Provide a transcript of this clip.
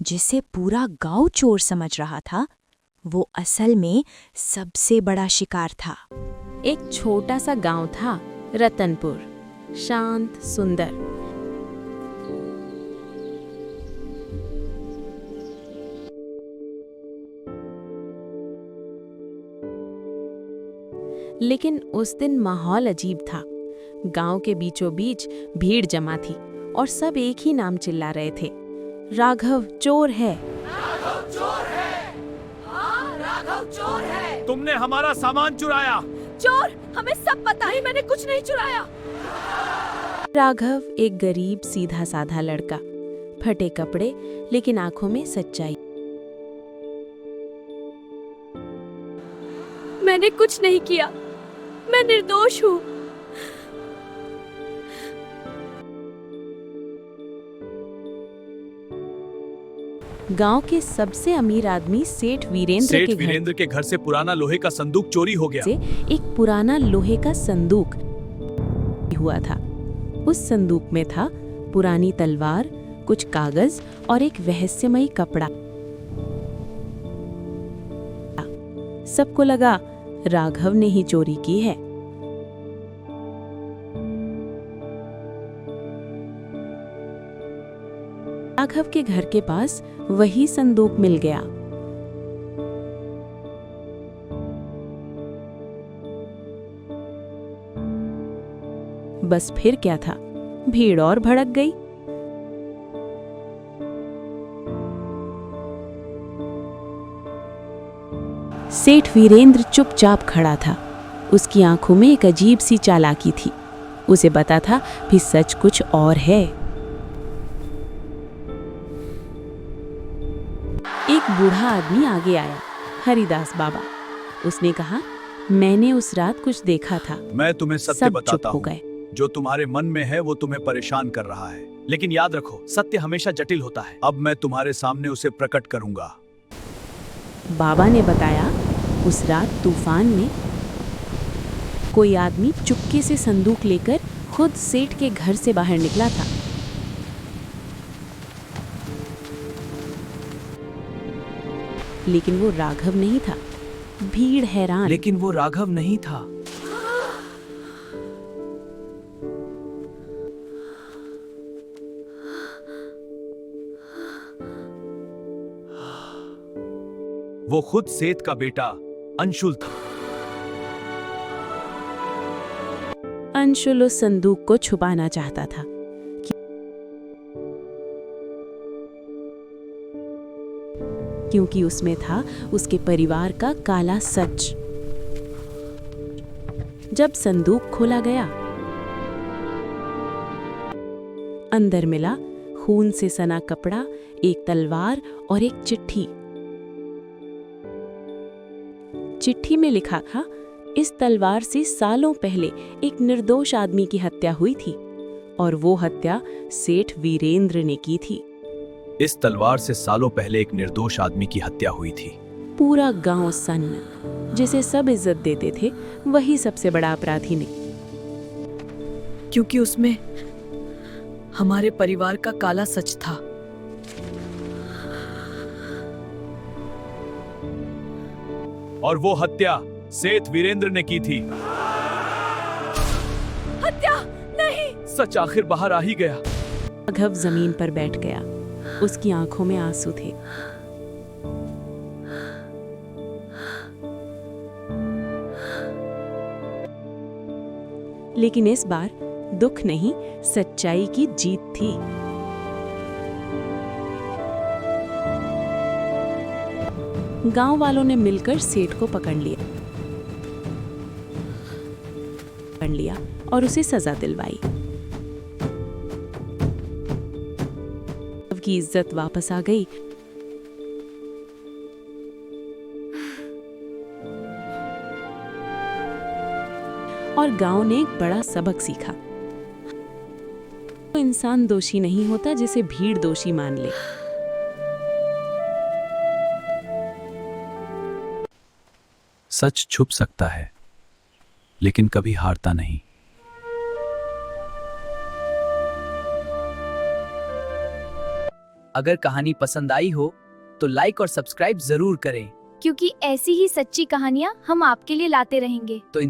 जिसे पूरा गांव चोर समझ रहा था, वो असल में सबसे बड़ा शिकार था। एक छोटा सा गांव था, रतनपुर, शांत, सुंदर। लेकिन उस दिन माहौल अजीब था। गांव के बीचों बीच भीड़ जमा थी और सब एक ही नाम चिल्ला रहे थे, राघव चोर है। राघव चोर है। हाँ, राघव चोर है। तुमने हमारा सामान चुराया। चोर, हमें सब पता है, मैंने कुछ नहीं चुराया। राघव एक गरीब सीधा साधा लड़का, फटे कपड़े लेकिन आंखों में सच्चाई। मैंने कुछ नहीं किया, मैं निर्दोष हूँ। गांव के सबसे अमीर आदमी सेठ वीरेंद्र के घर से पुराना लोहे का संदूक चोरी हो गया। से एक पुराना लोहे का संदूक हुआ था। उस संदूक में था पुरानी तलवार, कुछ कागज और एक रहस्यमयी कपड़ा। सबको लगा राघव ने ही चोरी की है। राघव के घर के पास वही संदूक मिल गया। बस फिर क्या था, भीड़ और भड़क गई। सेठ वीरेंद्र चुपचाप खड़ा था। उसकी आंखों में एक अजीब सी चालाकी थी। उसे पता था भी सच कुछ और है। एक बूढ़ा आदमी आगे आया, हरिदास बाबा। उसने कहा, मैंने उस रात कुछ देखा था। मैं तुम्हें सत्य सब बताता चुप हो हूँ। गए। जो तुम्हारे मन में है वो तुम्हें परेशान कर रहा है, लेकिन याद रखो, सत्य हमेशा जटिल होता है। अब मैं तुम्हारे सामने उसे प्रकट करूंगा। बाबा ने बताया, उस रात तूफान में कोई आदमी चुपके से संदूक लेकर खुद सेठ के घर से बाहर निकला था। लेकिन वो राघव नहीं था। भीड़ हैरान। लेकिन वो राघव नहीं था। वो खुद सेठ का बेटा अंशुल था। अंशुल उस संदूक को छुपाना चाहता था, क्योंकि उसमें था उसके परिवार का काला सच। जब संदूक खोला गया, अंदर मिला खून से सना कपड़ा, एक तलवार और एक चिट्ठी। चिट्ठी में लिखा था, इस तलवार से सालों पहले एक निर्दोष आदमी की हत्या हुई थी और वो हत्या सेठ वीरेंद्र ने की थी। इस तलवार से सालों पहले एक निर्दोष आदमी की हत्या हुई थी। पूरा गांव सन्न। जिसे सब इज्जत देते थे, वही सबसे बड़ा अपराधी ने। क्योंकि उसमें हमारे परिवार का काला सच था। और वो हत्या सेठ वीरेंद्र ने की थी। हत्या नहीं। सच आखिर बाहर आ ही गया। राघव जमीन पर बैठ गया। उसकी आंखों में आंसू थे। लेकिन इस बार दुख नहीं, सच्चाई की जीत थी। गांव वालों ने मिलकर सेठ को पकड़ लिया और उसे सजा दिलवाई। की इज्जत वापस आ गई। और गांव ने एक बड़ा सबक सीखा। तो इंसान दोषी नहीं होता जिसे भीड़ दोषी मान ले। सच छुप सकता है, लेकिन कभी हारता नहीं। अगर कहानी पसंद आई हो तो लाइक और सब्सक्राइब जरूर करें। क्योंकि ऐसी ही सच्ची कहानियाँ हम आपके लिए लाते रहेंगे। तो